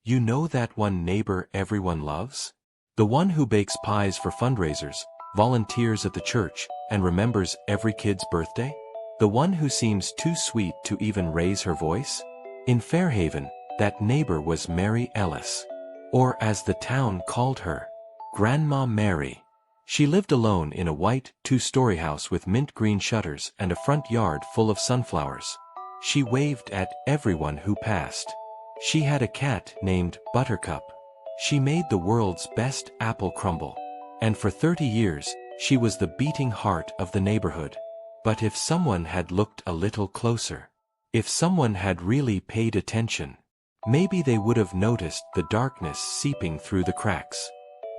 You know that one neighbor everyone loves? The one who bakes pies for fundraisers, volunteers at the church, and remembers every kid's birthday? The one who seems too sweet to even raise her voice? In Fairhaven, that neighbor was Mary Ellis. Or as the town called her, Grandma Mary. She lived alone in a white, two-story house with mint green shutters and a front yard full of sunflowers. She waved at everyone who passed. She had a cat named Buttercup. She made the world's best apple crumble. And for 30 years, she was the beating heart of the neighborhood. But if someone had looked a little closer, if someone had really paid attention, maybe they would have noticed the darkness seeping through the cracks.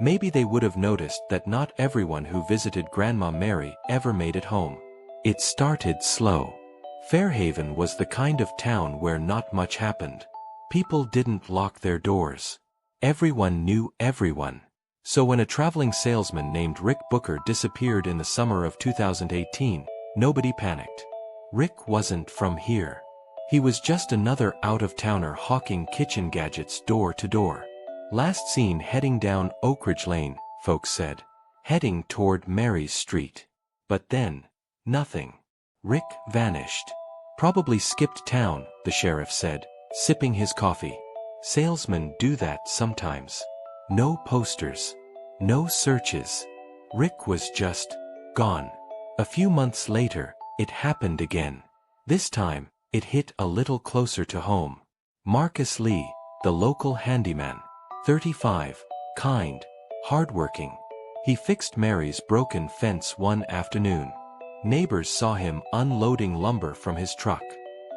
Maybe they would have noticed that not everyone who visited Grandma Mary ever made it home. It started slow. Fairhaven was the kind of town where not much happened. People didn't lock their doors. Everyone knew everyone. So when a traveling salesman named Rick Booker disappeared in the summer of 2018, nobody panicked. Rick wasn't from here. He was just another out-of-towner hawking kitchen gadgets door to door. Last seen heading down Oak Ridge Lane, folks said. Heading toward Mary's Street. But then, nothing. Rick vanished. Probably skipped town, the sheriff said, sipping his coffee. Salesmen do that sometimes. No posters. No searches. Rick was just gone. A few months later, it happened again. This time, it hit a little closer to home. Marcus Lee, the local handyman. 35, kind, hardworking. He fixed Mary's broken fence one afternoon. Neighbors saw him unloading lumber from his truck.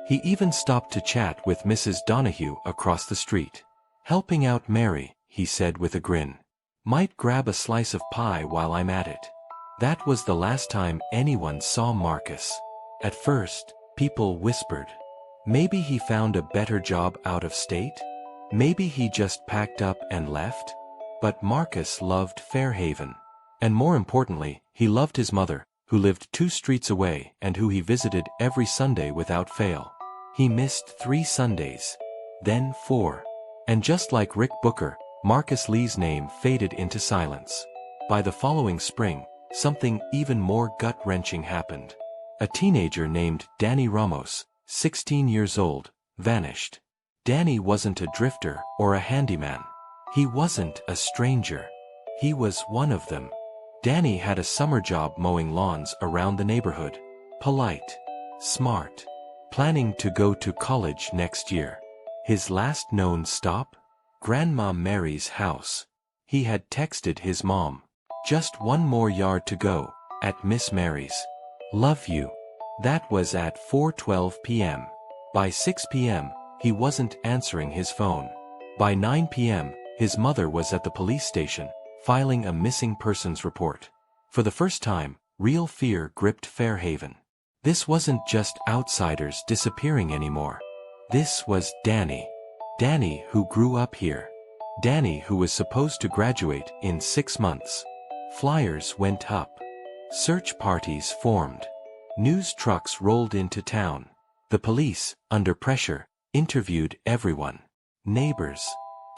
He even stopped to chat with Mrs. Donahue across the street. Helping out Mary, he said with a grin. Might grab a slice of pie while I'm at it. That was the last time anyone saw Marcus. At first, people whispered. Maybe he found a better job out of state? Maybe he just packed up and left? But Marcus loved Fairhaven. And more importantly, he loved his mother, who lived 2 streets away and who he visited every Sunday without fail. He missed 3 Sundays. Then 4. And just like Rick Booker, Marcus Lee's name faded into silence. By the following spring, something even more gut-wrenching happened. A teenager named Danny Ramos, 16 years old, vanished. Danny wasn't a drifter or a handyman. He wasn't a stranger. He was one of them. Danny had a summer job mowing lawns around the neighborhood. Polite. Smart. Planning to go to college next year. His last known stop? Grandma Mary's house. He had texted his mom. Just 1 more yard to go, at Miss Mary's. Love you. That was at 4:12 p.m. By 6 p.m., he wasn't answering his phone. By 9 p.m., his mother was at the police station, filing a missing persons report. For the first time, real fear gripped Fairhaven. This wasn't just outsiders disappearing anymore. This was Danny. Danny who grew up here. Danny who was supposed to graduate in 6 months. Flyers went up. Search parties formed. News trucks rolled into town. The police, under pressure, interviewed everyone. Neighbors,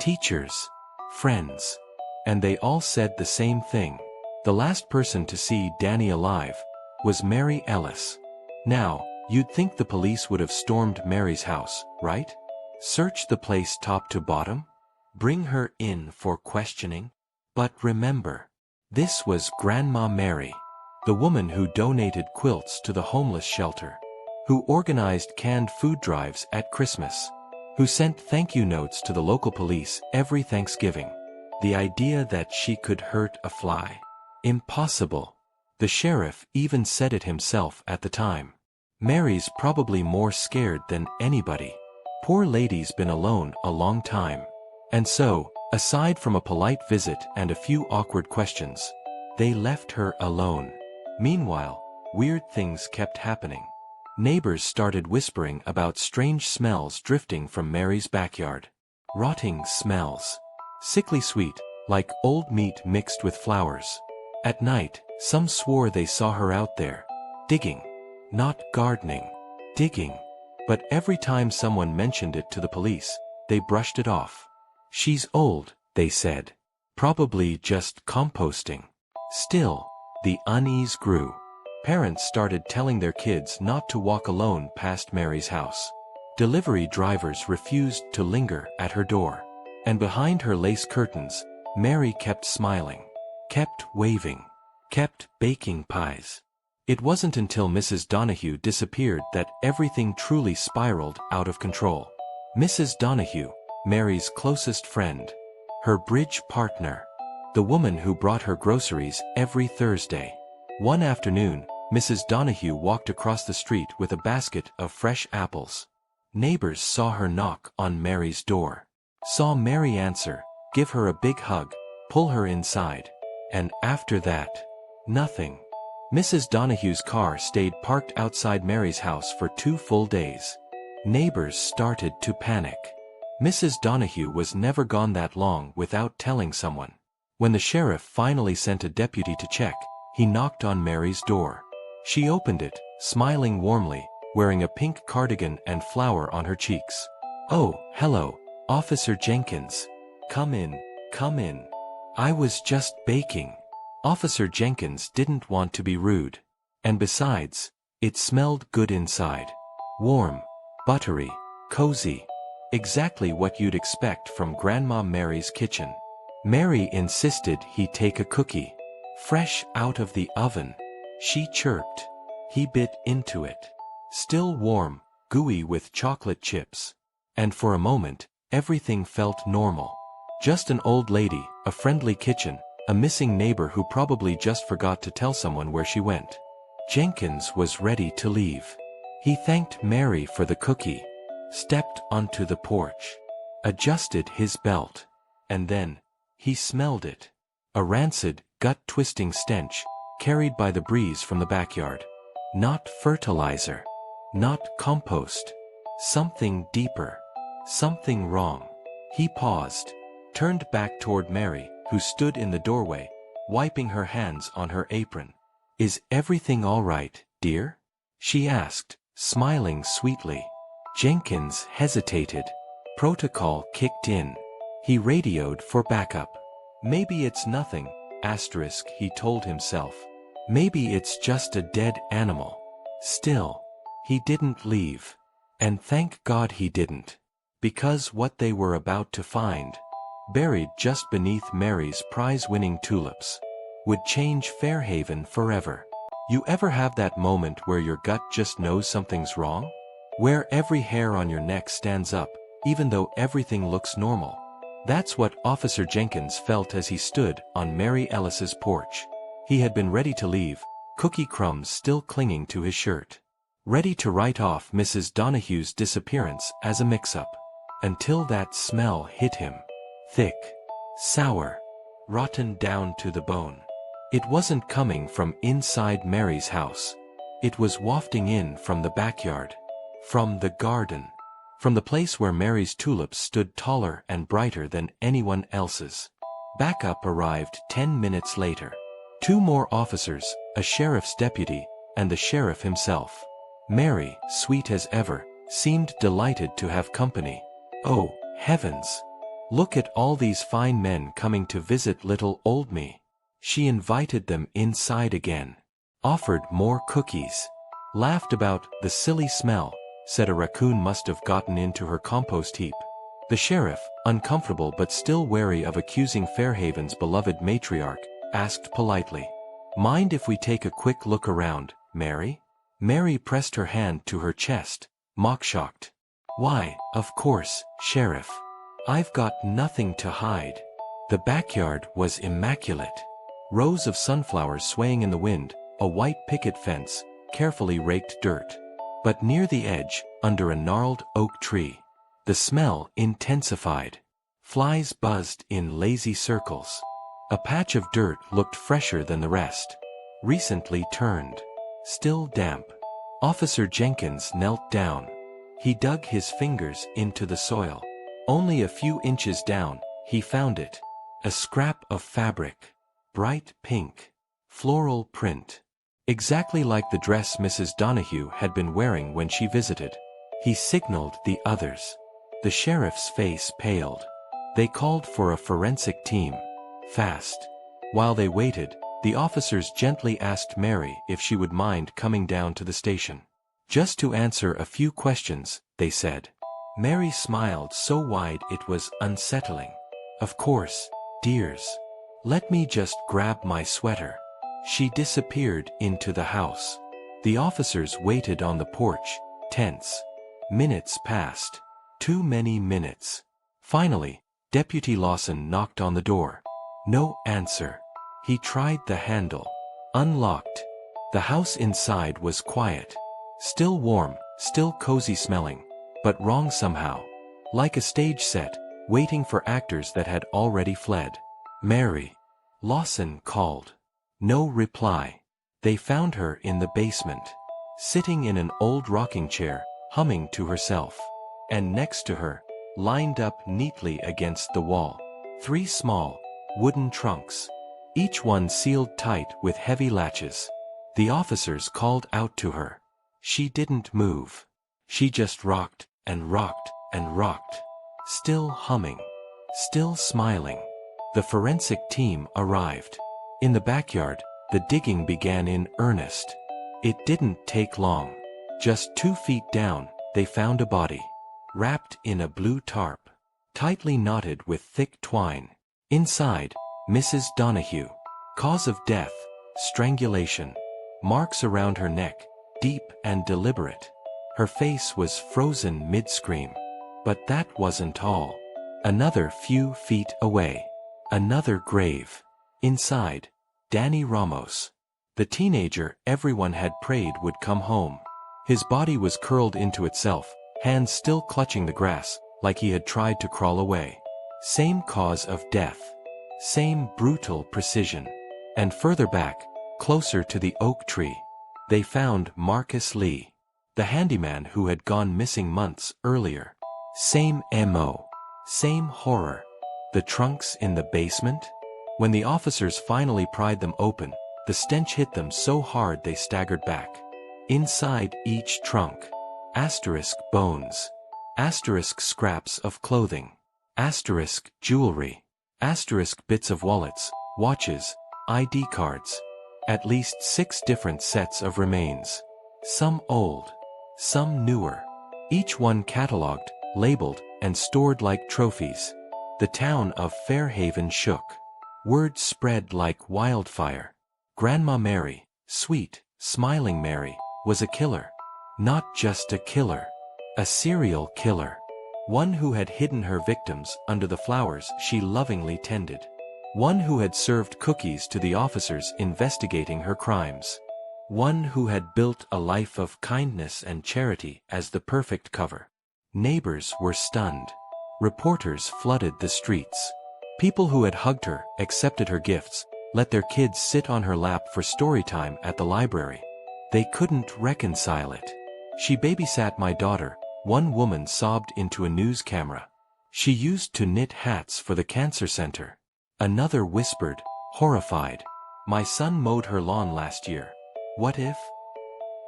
teachers, friends. And they all said the same thing. The last person to see Danny alive was Mary Ellis. Now, you'd think the police would have stormed Mary's house, right? Search the place top to bottom? Bring her in for questioning? But remember, this was Grandma Mary, the woman who donated quilts to the homeless shelter, who organized canned food drives at Christmas, who sent thank you notes to the local police every Thanksgiving. The idea that she could hurt a fly. Impossible. The sheriff even said it himself at the time. Mary's probably more scared than anybody. Poor lady's been alone a long time. And so, aside from a polite visit and a few awkward questions, they left her alone. Meanwhile, weird things kept happening. Neighbors started whispering about strange smells drifting from Mary's backyard. Rotting smells. Sickly sweet, like old meat mixed with flowers. At night, some swore they saw her out there, digging. Not gardening. Digging. But every time someone mentioned it to the police, they brushed it off. She's old, they said. Probably just composting. Still, the unease grew. Parents started telling their kids not to walk alone past Mary's house. Delivery drivers refused to linger at her door. And behind her lace curtains, Mary kept smiling, kept waving, kept baking pies. It wasn't until Mrs. Donahue disappeared that everything truly spiraled out of control. Mrs. Donahue, Mary's closest friend, her bridge partner, the woman who brought her groceries every Thursday. One afternoon, Mrs. Donahue walked across the street with a basket of fresh apples. Neighbors saw her knock on Mary's door, saw Mary answer, give her a big hug, pull her inside. And after that, nothing. Mrs. Donahue's car stayed parked outside Mary's house for 2 full days. Neighbors started to panic. Mrs. Donahue was never gone that long without telling someone. When the sheriff finally sent a deputy to check, he knocked on Mary's door. She opened it, smiling warmly, wearing a pink cardigan and flower on her cheeks. "Oh, hello, Officer Jenkins. Come in, come in. I was just baking." Officer Jenkins didn't want to be rude. And besides, it smelled good inside. Warm, buttery, cozy. Exactly what you'd expect from Grandma Mary's kitchen. Mary insisted he take a cookie. Fresh out of the oven. She chirped. He bit into it. Still warm, gooey with chocolate chips. And for a moment, everything felt normal. Just an old lady, a friendly kitchen, a missing neighbor who probably just forgot to tell someone where she went. Jenkins was ready to leave. He thanked Mary for the cookie, stepped onto the porch, adjusted his belt, and then, he smelled it. A rancid, gut-twisting stench, carried by the breeze from the backyard. Not fertilizer. Not compost. Something deeper. Something wrong. He paused, turned back toward Mary, who stood in the doorway, wiping her hands on her apron. "Is everything all right, dear?" she asked, smiling sweetly. Jenkins hesitated. Protocol kicked in. He radioed for backup. "Maybe it's nothing, asterisk," he told himself. "Maybe it's just a dead animal." Still, he didn't leave. And thank God he didn't. Because what they were about to find, buried just beneath Mary's prize-winning tulips, would change Fairhaven forever. You ever have that moment where your gut just knows something's wrong? Where every hair on your neck stands up, even though everything looks normal? That's what Officer Jenkins felt as he stood on Mary Ellis's porch. He had been ready to leave, cookie crumbs still clinging to his shirt. Ready to write off Mrs. Donahue's disappearance as a mix-up. Until that smell hit him. Thick, sour, rotten down to the bone. It wasn't coming from inside Mary's house. It was wafting in from the backyard. From the garden. From the place where Mary's tulips stood taller and brighter than anyone else's. Backup arrived 10 minutes later. 2 more officers, a sheriff's deputy, and the sheriff himself. Mary, sweet as ever, seemed delighted to have company. Oh, heavens! Look at all these fine men coming to visit little old me. She invited them inside again. Offered more cookies. Laughed about the silly smell, said a raccoon must have gotten into her compost heap. The sheriff, uncomfortable but still wary of accusing Fairhaven's beloved matriarch, asked politely, "Mind if we take a quick look around, Mary?" Mary pressed her hand to her chest, mock-shocked. "Why, of course, Sheriff. I've got nothing to hide." The backyard was immaculate. Rows of sunflowers swaying in the wind, a white picket fence, carefully raked dirt. But near the edge, under a gnarled oak tree, the smell intensified. Flies buzzed in lazy circles. A patch of dirt looked fresher than the rest. Recently turned. Still damp. Officer Jenkins knelt down. He dug his fingers into the soil. Only a few inches down, he found it. A scrap of fabric. Bright pink. Floral print. Exactly like the dress Mrs. Donahue had been wearing when she visited. He signaled the others. The sheriff's face paled. They called for a forensic team. Fast. While they waited, the officers gently asked Mary if she would mind coming down to the station. Just to answer a few questions, they said. Mary smiled so wide it was unsettling. Of course, dears. Let me just grab my sweater. She disappeared into the house. The officers waited on the porch, tense. Minutes passed. Too many minutes. Finally, Deputy Lawson knocked on the door. No answer. He tried the handle. Unlocked. The house inside was quiet. Still warm, still cozy smelling, but wrong somehow. Like a stage set, waiting for actors that had already fled. Mary. Lawson called. No reply. They found her in the basement, sitting in an old rocking chair, humming to herself. And next to her, lined up neatly against the wall, 3 small, wooden trunks, each one sealed tight with heavy latches. The officers called out to her. She didn't move. She just rocked and rocked and rocked, still humming, still smiling. The forensic team arrived. In the backyard, the digging began in earnest. It didn't take long. Just 2 feet down, they found a body, wrapped in a blue tarp, tightly knotted with thick twine. Inside, Mrs. Donahue. Cause of death, strangulation. Marks around her neck, deep and deliberate. Her face was frozen mid-scream. But that wasn't all. Another few feet away. Another grave. Inside, Danny Ramos. The teenager everyone had prayed would come home. His body was curled into itself, hands still clutching the grass, like he had tried to crawl away. Same cause of death. Same brutal precision. And further back, closer to the oak tree, they found Marcus Lee, the handyman who had gone missing months earlier. Same MO. Same horror. The trunks in the basement? When the officers finally pried them open, the stench hit them so hard they staggered back. Inside each trunk, asterisk bones, asterisk scraps of clothing, asterisk jewelry, asterisk bits of wallets, watches, ID cards. At least 6 different sets of remains. Some old, some newer. Each one catalogued, labeled, and stored like trophies. The town of Fairhaven shook. Word spread like wildfire. Grandma Mary, sweet, smiling Mary, was a killer. Not just a killer. A serial killer. One who had hidden her victims under the flowers she lovingly tended. One who had served cookies to the officers investigating her crimes. One who had built a life of kindness and charity as the perfect cover. Neighbors were stunned. Reporters flooded the streets. People who had hugged her, accepted her gifts, let their kids sit on her lap for story time at the library. They couldn't reconcile it. She babysat my daughter, one woman sobbed into a news camera. She used to knit hats for the cancer center. Another whispered, horrified, my son mowed her lawn last year. What if?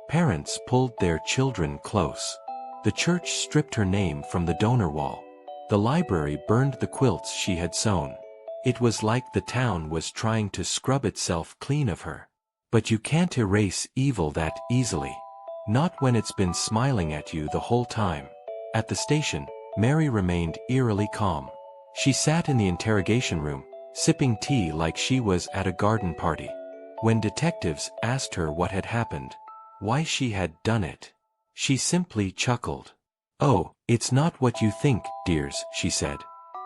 Parents pulled their children close. The church stripped her name from the donor wall. The library burned the quilts she had sewn. It was like the town was trying to scrub itself clean of her. But you can't erase evil that easily. Not when it's been smiling at you the whole time. At the station, Mary remained eerily calm. She sat in the interrogation room, sipping tea like she was at a garden party. When detectives asked her what had happened, why she had done it, she simply chuckled. Oh, it's not what you think, dears, she said.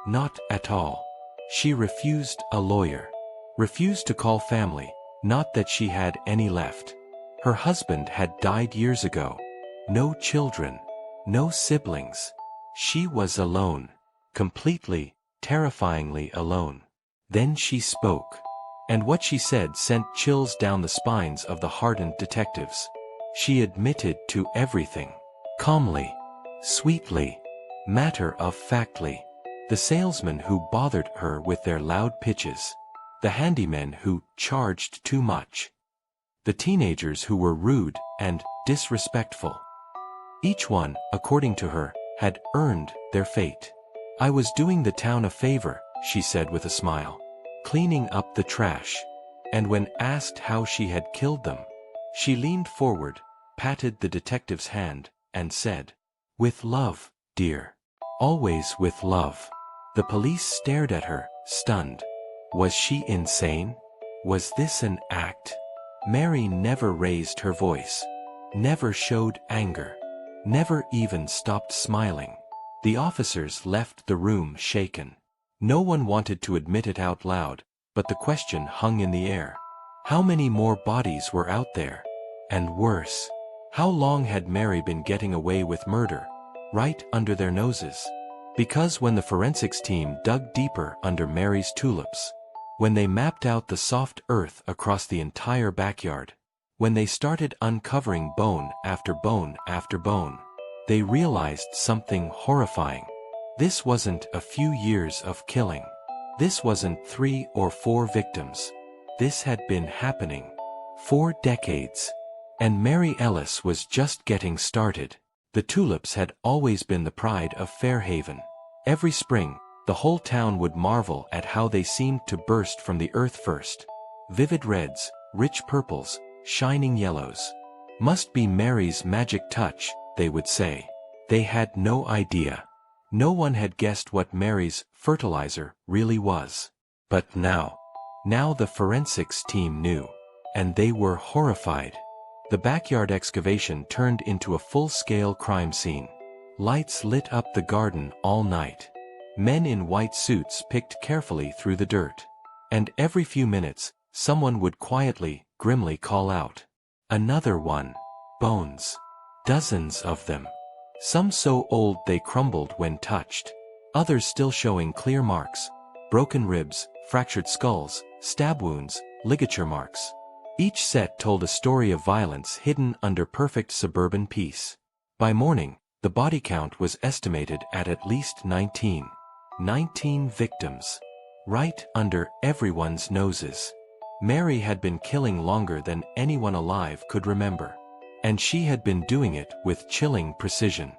Not at all. She refused a lawyer. Refused to call family, not that she had any left. Her husband had died years ago. No children. No siblings. She was alone. Completely, terrifyingly alone. Then she spoke. And what she said sent chills down the spines of the hardened detectives. She admitted to everything. Calmly. Sweetly. Matter-of-factly. The salesmen who bothered her with their loud pitches. The handymen who charged too much. The teenagers who were rude and disrespectful. Each one, according to her, had earned their fate. "I was doing the town a favor," she said with a smile. "Cleaning up the trash." And when asked how she had killed them, she leaned forward, patted the detective's hand, and said, "With love, dear. Always with love." The police stared at her, stunned. Was she insane? Was this an act? Mary never raised her voice, never showed anger, never even stopped smiling. The officers left the room shaken. No one wanted to admit it out loud, but the question hung in the air. How many more bodies were out there? And worse, how long had Mary been getting away with murder, right under their noses? Because when the forensics team dug deeper under Mary's tulips, when they mapped out the soft earth across the entire backyard, when they started uncovering bone after bone after bone, they realized something horrifying. This wasn't a few years of killing. This wasn't 3 or 4 victims. This had been happening for decades. And Mary Ellis was just getting started. The tulips had always been the pride of Fairhaven. Every spring, the whole town would marvel at how they seemed to burst from the earth first. Vivid reds, rich purples, shining yellows. Must be Mary's magic touch, they would say. They had no idea. No one had guessed what Mary's fertilizer really was. But now the forensics team knew. And they were horrified. The backyard excavation turned into a full-scale crime scene. Lights lit up the garden all night. Men in white suits picked carefully through the dirt. And every few minutes, someone would quietly, grimly call out, "Another one." Bones. Dozens of them. Some so old they crumbled when touched. Others still showing clear marks. Broken ribs, fractured skulls, stab wounds, ligature marks. Each set told a story of violence hidden under perfect suburban peace. By morning, the body count was estimated at least 19. 19 victims. Right under everyone's noses. Mary had been killing longer than anyone alive could remember. And she had been doing it with chilling precision.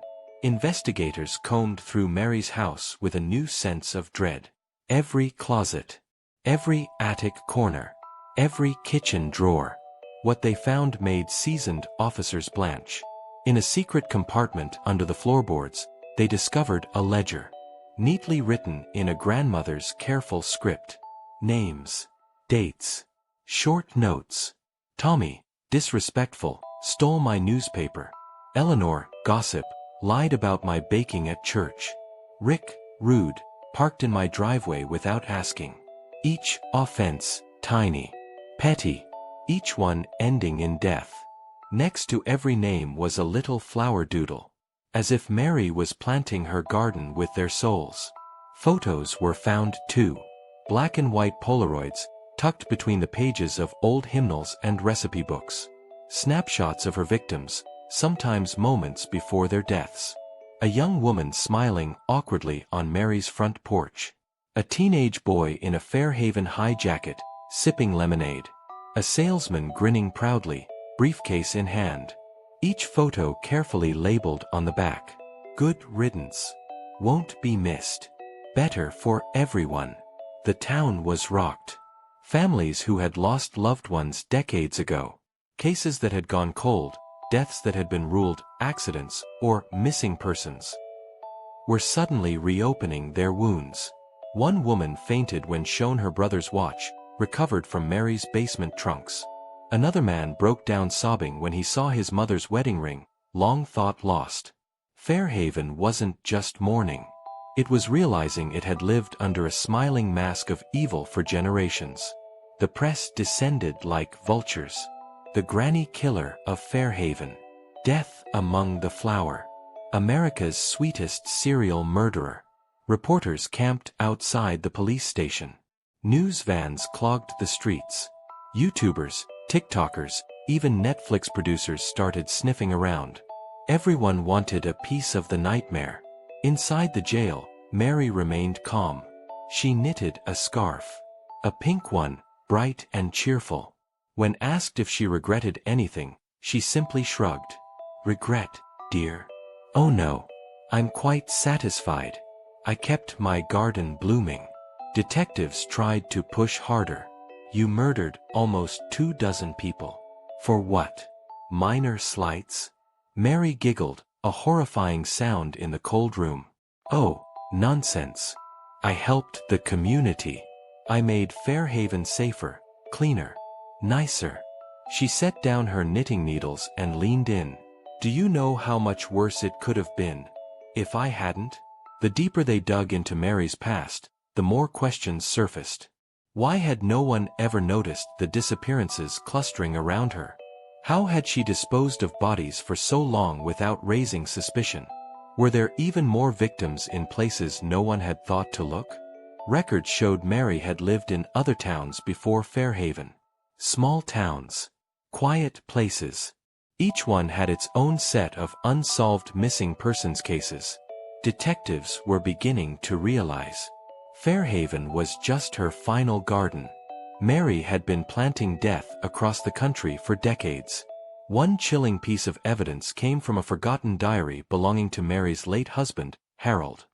Investigators combed through Mary's house with a new sense of dread. Every closet. Every attic corner. Every kitchen drawer. What they found made seasoned officers blanch. In a secret compartment under the floorboards, they discovered a ledger. Neatly written in a grandmother's careful script. Names. Dates. Short notes. Tommy, disrespectful, stole my newspaper. Eleanor, gossip, lied about my baking at church. Rick, rude, parked in my driveway without asking. Each offense, tiny. Petty. Each one ending in death. Next to every name was a little flower doodle. As if Mary was planting her garden with their souls. Photos were found too. Black and white Polaroids, tucked between the pages of old hymnals and recipe books. Snapshots of her victims, sometimes moments before their deaths. A young woman smiling awkwardly on Mary's front porch. A teenage boy in a Fairhaven high jacket, sipping lemonade. A salesman grinning proudly, briefcase in hand. Each photo carefully labeled on the back. Good riddance. Won't be missed. Better for everyone. The town was rocked. Families who had lost loved ones decades ago. Cases that had gone cold, deaths that had been ruled accidents or missing persons, were suddenly reopening their wounds. One woman fainted when shown her brother's watch, recovered from Mary's basement trunks. Another man broke down sobbing when he saw his mother's wedding ring, long thought lost. Fairhaven wasn't just mourning. It was realizing it had lived under a smiling mask of evil for generations. The press descended like vultures. The granny killer of Fairhaven. Death among the flower. America's sweetest serial murderer. Reporters camped outside the police station. News vans clogged the streets. YouTubers, TikTokers, even Netflix producers started sniffing around. Everyone wanted a piece of the nightmare. Inside the jail, Mary remained calm. She knitted a scarf. A pink one, bright and cheerful. When asked if she regretted anything, she simply shrugged. Regret, dear? Oh no. I'm quite satisfied. I kept my garden blooming. Detectives tried to push harder. You murdered almost 24 people. For what? Minor slights? Mary giggled, a horrifying sound in the cold room. Oh, nonsense. I helped the community. I made Fairhaven safer, cleaner, nicer. She set down her knitting needles and leaned in. Do you know how much worse it could have been if I hadn't? The deeper they dug into Mary's past, the more questions surfaced. Why had no one ever noticed the disappearances clustering around her? How had she disposed of bodies for so long without raising suspicion? Were there even more victims in places no one had thought to look? Records showed Mary had lived in other towns before Fairhaven. Small towns. Quiet places. Each one had its own set of unsolved missing persons cases. Detectives were beginning to realize Fairhaven was just her final garden. Mary had been planting death across the country for decades. One chilling piece of evidence came from a forgotten diary belonging to Mary's late husband, Harold.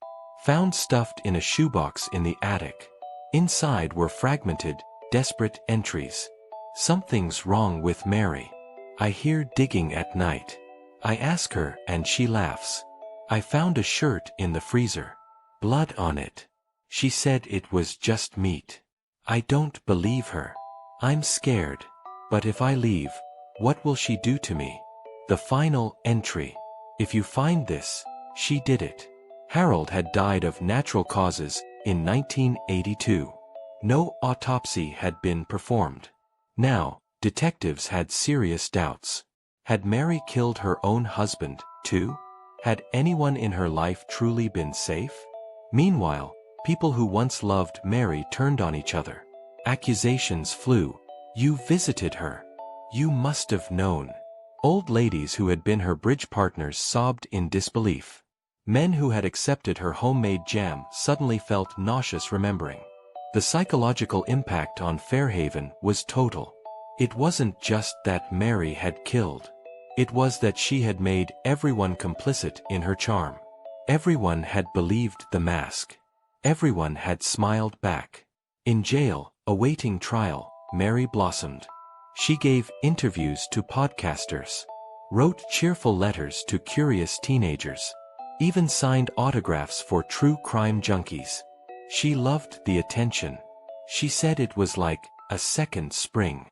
Found stuffed in a shoebox in the attic. Inside were fragmented, desperate entries. Something's wrong with Mary. I hear digging at night. I ask her and she laughs. I found a shirt in the freezer. Blood on it. She said it was just meat. I don't believe her. I'm scared. But if I leave, what will she do to me? The final entry. If you find this, she did it. Harold had died of natural causes in 1982. No autopsy had been performed. Now, detectives had serious doubts. Had Mary killed her own husband, too? Had anyone in her life truly been safe? Meanwhile, people who once loved Mary turned on each other. Accusations flew. You visited her. You must have known. Old ladies who had been her bridge partners sobbed in disbelief. Men who had accepted her homemade jam suddenly felt nauseous remembering. The psychological impact on Fairhaven was total. It wasn't just that Mary had killed. It was that she had made everyone complicit in her charm. Everyone had believed the mask. Everyone had smiled back. In jail, awaiting trial, Mary blossomed. She gave interviews to podcasters, wrote cheerful letters to curious teenagers, even signed autographs for true crime junkies. She loved the attention. She said it was like a second spring.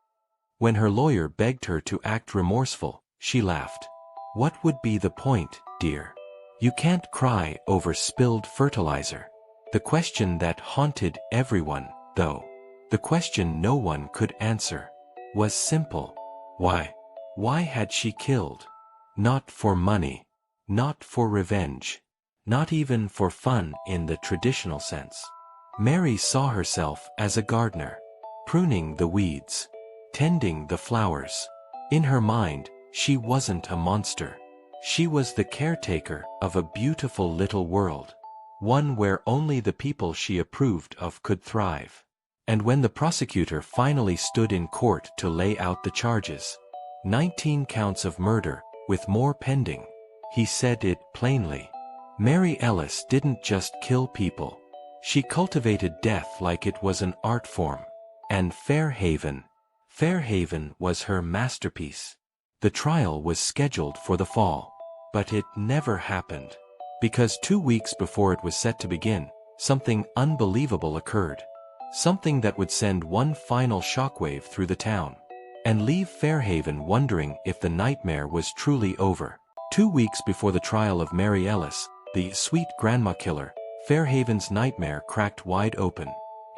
When her lawyer begged her to act remorseful, she laughed. What would be the point, dear? You can't cry over spilled fertilizer. The question that haunted everyone, though, the question no one could answer, was simple. Why? Why had she killed? Not for money. Not for revenge. Not even for fun in the traditional sense. Mary saw herself as a gardener, pruning the weeds, tending the flowers. In her mind, she wasn't a monster. She was the caretaker of a beautiful little world, one where only the people she approved of could thrive. And when the prosecutor finally stood in court to lay out the charges, 19 counts of murder, with more pending, he said it plainly. Mary Ellis didn't just kill people. She cultivated death like it was an art form. And Fairhaven was her masterpiece. The trial was scheduled for the fall. But it never happened. Because 2 weeks before it was set to begin, something unbelievable occurred. Something that would send one final shockwave through the town. And leave Fairhaven wondering if the nightmare was truly over. 2 weeks before the trial of Mary Ellis, the sweet grandma killer, Fairhaven's nightmare cracked wide open.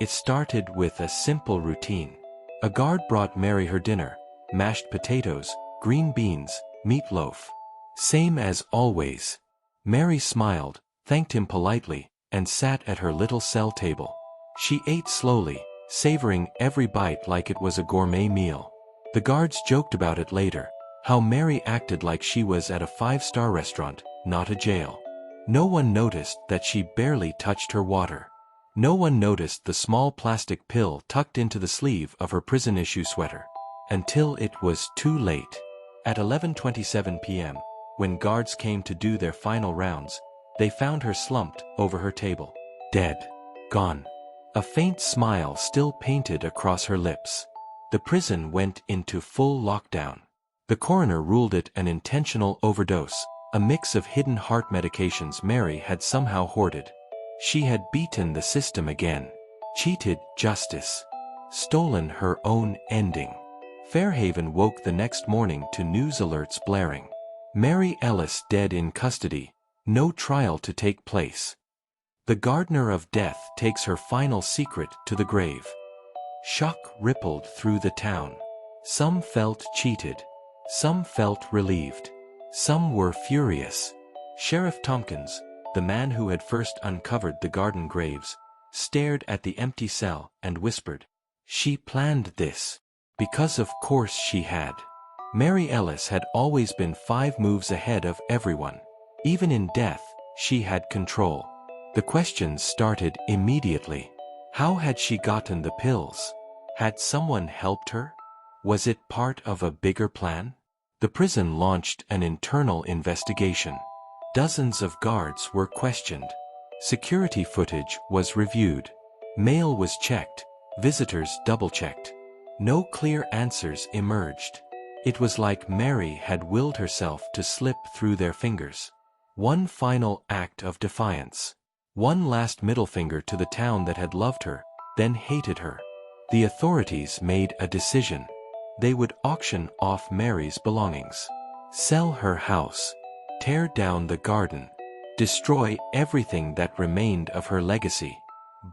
It started with a simple routine. A guard brought Mary her dinner, mashed potatoes, green beans, meatloaf. Same as always. Mary smiled, thanked him politely, and sat at her little cell table. She ate slowly, savoring every bite like it was a gourmet meal. The guards joked about it later, how Mary acted like she was at a 5-star restaurant, not a jail. No one noticed that she barely touched her water. No one noticed the small plastic pill tucked into the sleeve of her prison-issue sweater. Until it was too late. At 11:27 p.m., when guards came to do their final rounds, they found her slumped over her table. Dead. Gone. A faint smile still painted across her lips. The prison went into full lockdown. The coroner ruled it an intentional overdose, a mix of hidden heart medications Mary had somehow hoarded. She had beaten the system again. Cheated justice. Stolen her own ending. Fairhaven woke the next morning to news alerts blaring. Mary Ellis dead in custody. No trial to take place. The gardener of death takes her final secret to the grave. Shock rippled through the town. Some felt cheated. Some felt relieved. Some were furious. Sheriff Tompkins, the man who had first uncovered the garden graves, stared at the empty cell and whispered, "She planned this." Because of course she had. Mary Ellis had always been 5 moves ahead of everyone. Even in death, she had control. The questions started immediately. How had she gotten the pills? Had someone helped her? Was it part of a bigger plan? The prison launched an internal investigation. Dozens of guards were questioned. Security footage was reviewed. Mail was checked. Visitors double-checked. No clear answers emerged. It was like Mary had willed herself to slip through their fingers. One final act of defiance. One last middle finger to the town that had loved her, then hated her. The authorities made a decision. They would auction off Mary's belongings. Sell her house. Tear down the garden. Destroy everything that remained of her legacy.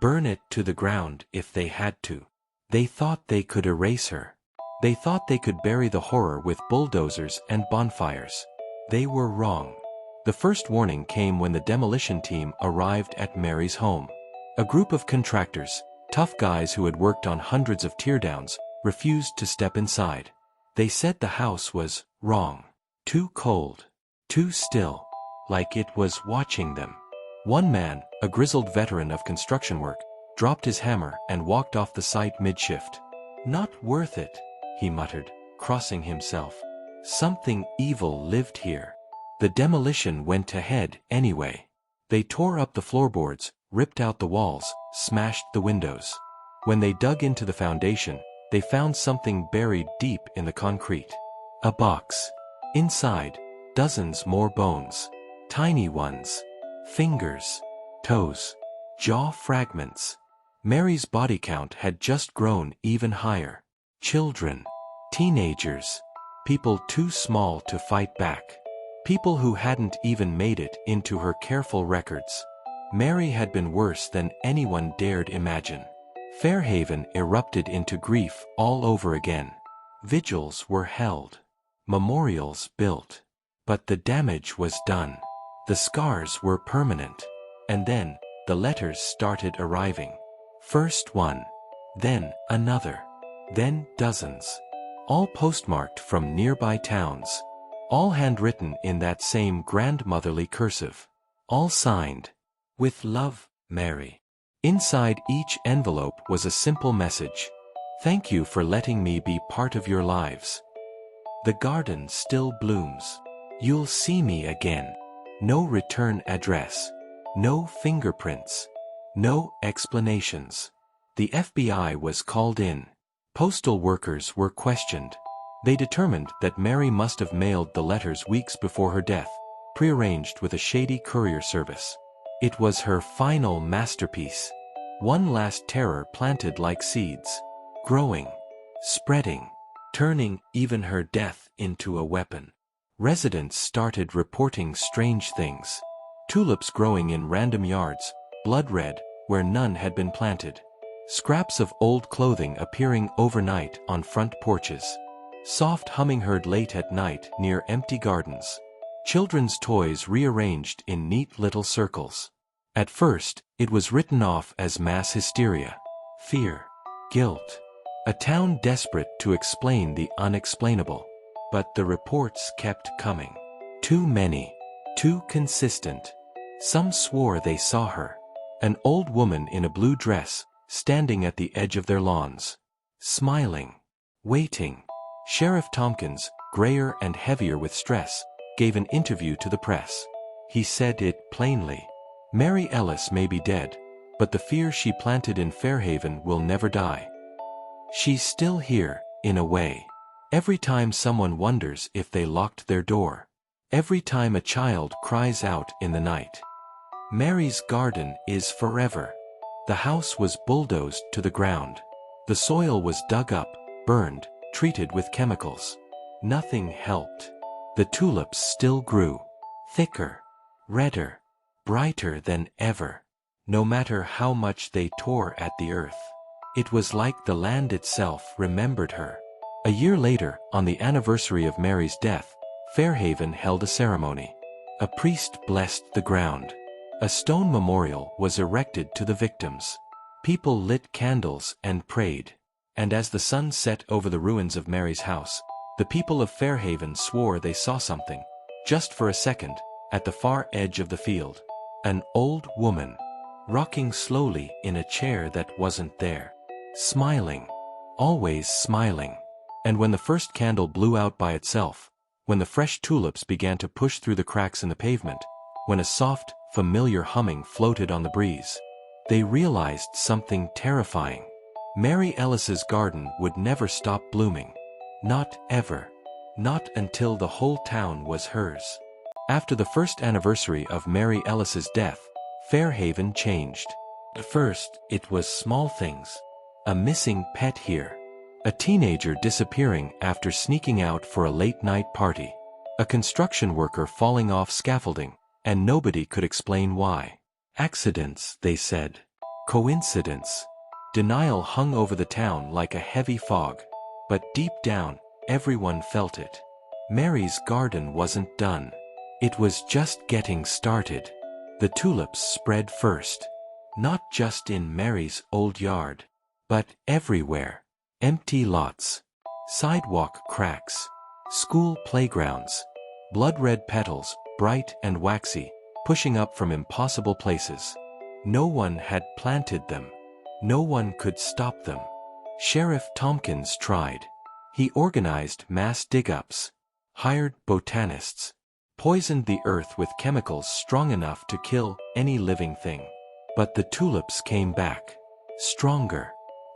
Burn it to the ground if they had to. They thought they could erase her. They thought they could bury the horror with bulldozers and bonfires. They were wrong. The first warning came when the demolition team arrived at Mary's home. A group of contractors, tough guys who had worked on hundreds of teardowns, refused to step inside. They said the house was wrong. Too cold. Too still. Like it was watching them. One man, a grizzled veteran of construction work, dropped his hammer and walked off the site mid-shift. "Not worth it," he muttered, crossing himself. Something evil lived here. The demolition went ahead anyway. They tore up the floorboards, ripped out the walls, smashed the windows. When they dug into the foundation, they found something buried deep in the concrete. A box. Inside, dozens more bones. Tiny ones. Fingers. Toes. Jaw fragments. Mary's body count had just grown even higher. Children. Teenagers. People too small to fight back. People who hadn't even made it into her careful records. Mary had been worse than anyone dared imagine. Fairhaven erupted into grief all over again. Vigils were held. Memorials built. But the damage was done. The scars were permanent. And then, the letters started arriving. First one. Then another. Then dozens. All postmarked from nearby towns. All handwritten in that same grandmotherly cursive. All signed. "With love, Mary." Inside each envelope was a simple message. "Thank you for letting me be part of your lives. The garden still blooms. You'll see me again." No return address. No fingerprints. No explanations. The FBI was called in. Postal workers were questioned. They determined that Mary must have mailed the letters weeks before her death, prearranged with a shady courier service. It was her final masterpiece. One last terror planted like seeds. Growing. Spreading. Turning even her death into a weapon. Residents started reporting strange things. Tulips growing in random yards, blood red, where none had been planted. Scraps of old clothing appearing overnight on front porches. Soft humming heard late at night near empty gardens. Children's toys rearranged in neat little circles. At first, it was written off as mass hysteria. Fear. Guilt. A town desperate to explain the unexplainable. But the reports kept coming. Too many. Too consistent. Some swore they saw her. An old woman in a blue dress, standing at the edge of their lawns. Smiling. Waiting. Sheriff Tompkins, grayer and heavier with stress, gave an interview to the press. He said it plainly. Mary Ellis may be dead, but the fear she planted in Fairhaven will never die. She's still here, in a way. Every time someone wonders if they locked their door. Every time a child cries out in the night. Mary's garden is forever. The house was bulldozed to the ground. The soil was dug up, burned, treated with chemicals. Nothing helped. The tulips still grew. Thicker, redder, brighter than ever. No matter how much they tore at the earth. It was like the land itself remembered her. A year later, on the anniversary of Mary's death, Fairhaven held a ceremony. A priest blessed the ground. A stone memorial was erected to the victims. People lit candles and prayed. And as the sun set over the ruins of Mary's house, the people of Fairhaven swore they saw something, just for a second, at the far edge of the field. An old woman, rocking slowly in a chair that wasn't there. Smiling. Always smiling. And when the first candle blew out by itself, when the fresh tulips began to push through the cracks in the pavement, when a soft, familiar humming floated on the breeze, they realized something terrifying. Mary Ellis's garden would never stop blooming. Not ever. Not until the whole town was hers. After the first anniversary of Mary Ellis's death, Fairhaven changed. At first, it was small things. A missing pet here. A teenager disappearing after sneaking out for a late-night party. A construction worker falling off scaffolding, and nobody could explain why. Accidents, they said. Coincidence. Denial hung over the town like a heavy fog. But deep down, everyone felt it. Mary's garden wasn't done. It was just getting started. The tulips spread first. Not just in Mary's old yard, but everywhere. Empty lots. Sidewalk cracks. School playgrounds. Blood-red petals, bright and waxy, pushing up from impossible places. No one had planted them. No one could stop them. Sheriff Tompkins tried. He organized mass dig-ups, hired botanists, poisoned the earth with chemicals strong enough to kill any living thing. But the tulips came back. Stronger,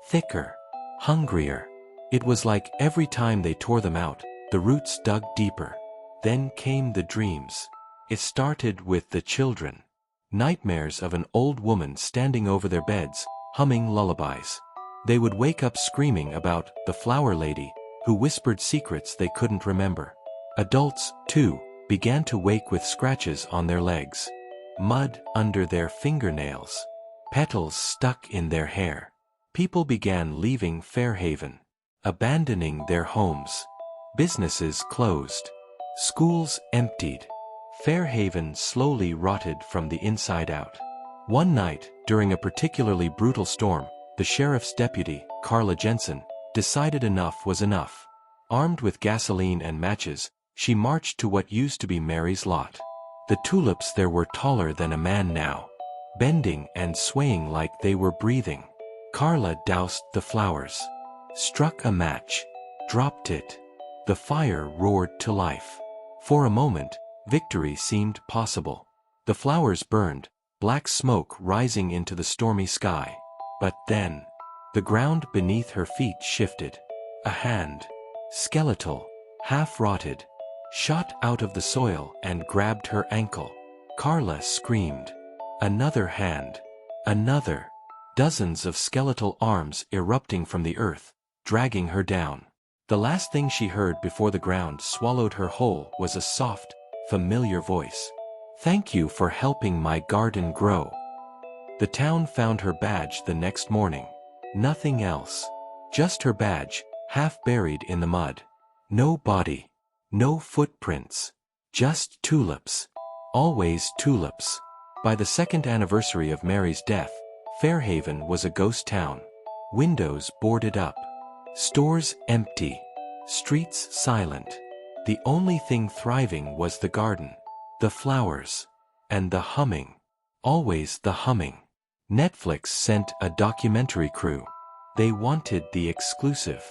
thicker, hungrier. It was like every time they tore them out, the roots dug deeper. Then came the dreams. It started with the children. Nightmares of an old woman standing over their beds, humming lullabies. They would wake up screaming about the flower lady, who whispered secrets they couldn't remember. Adults, too, began to wake with scratches on their legs. Mud under their fingernails. Petals stuck in their hair. People began leaving Fairhaven, abandoning their homes. Businesses closed. Schools emptied. Fairhaven slowly rotted from the inside out. One night, during a particularly brutal storm, the sheriff's deputy, Carla Jensen, decided enough was enough. Armed with gasoline and matches, she marched to what used to be Mary's lot. The tulips there were taller than a man now, bending and swaying like they were breathing. Carla doused the flowers, struck a match, dropped it. The fire roared to life. For a moment, victory seemed possible. The flowers burned, black smoke rising into the stormy sky. But then, the ground beneath her feet shifted. A hand, skeletal, half-rotted, shot out of the soil and grabbed her ankle. Carla screamed. Another hand. Another. Dozens of skeletal arms erupting from the earth, dragging her down. The last thing she heard before the ground swallowed her whole was a soft, familiar voice. "Thank you for helping my garden grow." The town found her badge the next morning. Nothing else. Just her badge, half buried in the mud. No body. No footprints. Just tulips. Always tulips. By the second anniversary of Mary's death, Fairhaven was a ghost town. Windows boarded up. Stores empty. Streets silent. The only thing thriving was the garden. The flowers. And the humming. Always the humming. Netflix sent a documentary crew. They wanted the exclusive.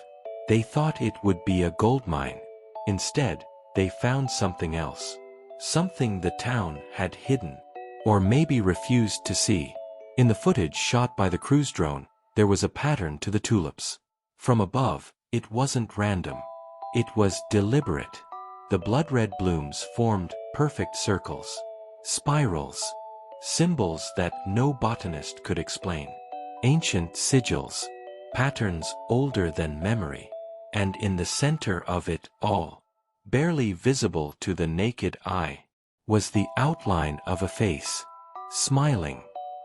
They thought it would be a goldmine. Instead, they found something else. something the town had hidden, or maybe refused to see. In the footage shot by the cruise drone, there was a pattern to the tulips. From above, it wasn't random. It was deliberate. The blood-red blooms formed perfect circles, spirals, symbols that no botanist could explain. Ancient sigils, patterns older than memory. And in the center of it all, barely visible to the naked eye, was the outline of a face. Smiling.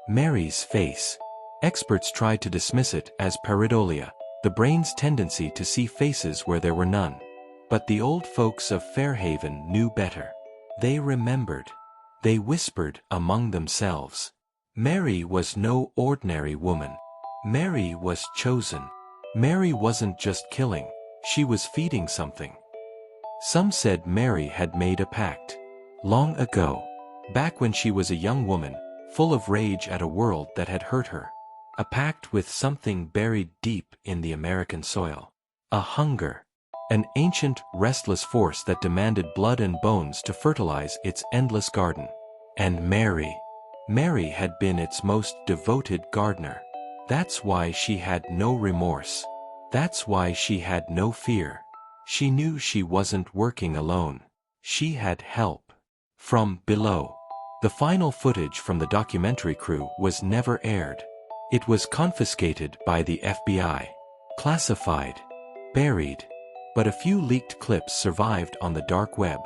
Mary's face. Experts tried to dismiss it as pareidolia, the brain's tendency to see faces where there were none. But the old folks of Fairhaven knew better. They remembered. They whispered among themselves. Mary was no ordinary woman. Mary was chosen. Mary wasn't just killing, she was feeding something. Some said Mary had made a pact. Long ago. Back when she was a young woman, full of rage at a world that had hurt her. A pact with something buried deep in the American soil. A hunger. An ancient, restless force that demanded blood and bones to fertilize its endless garden. And Mary. Mary had been its most devoted gardener. That's why she had no remorse. That's why she had no fear. She knew she wasn't working alone. She had help. From below. The final footage from the documentary crew was never aired. It was confiscated by the FBI. Classified. Buried. But a few leaked clips survived on the dark web.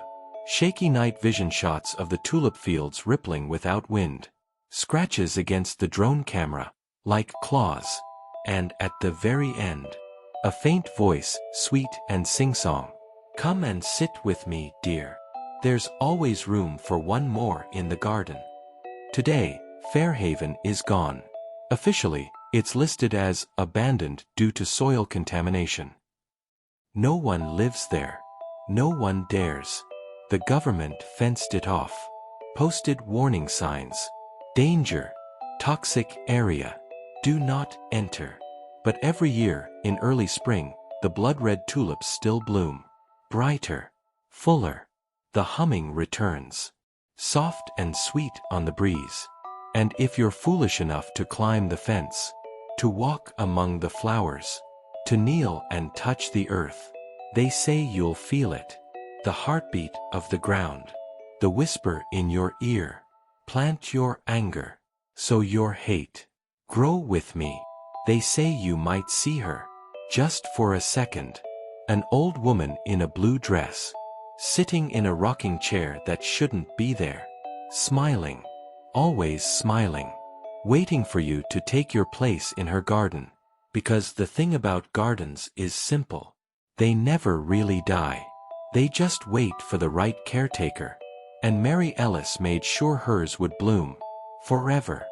Shaky night vision shots of the tulip fields rippling without wind. Scratches against the drone camera, like claws. And at the very end, a faint voice, sweet and sing-song. Come and sit with me, dear. There's always room for one more in the garden. Today, Fairhaven is gone. Officially, it's listed as abandoned due to soil contamination. No one lives there. No one dares. The government fenced it off. Posted warning signs. Danger. Toxic area. Do not enter. But every year, in early spring, the blood-red tulips still bloom. Brighter. Fuller. The humming returns. Soft and sweet on the breeze. And if you're foolish enough to climb the fence, to walk among the flowers, to kneel and touch the earth, they say you'll feel it. The heartbeat of the ground. The whisper in your ear. Plant your anger. Sow your hate. Grow with me. They say you might see her. Just for a second. An old woman in a blue dress. Sitting in a rocking chair that shouldn't be there. Smiling. Always smiling. Waiting for you to take your place in her garden. Because the thing about gardens is simple. They never really die. They just wait for the right caretaker. And Mary Ellis made sure hers would bloom. Forever.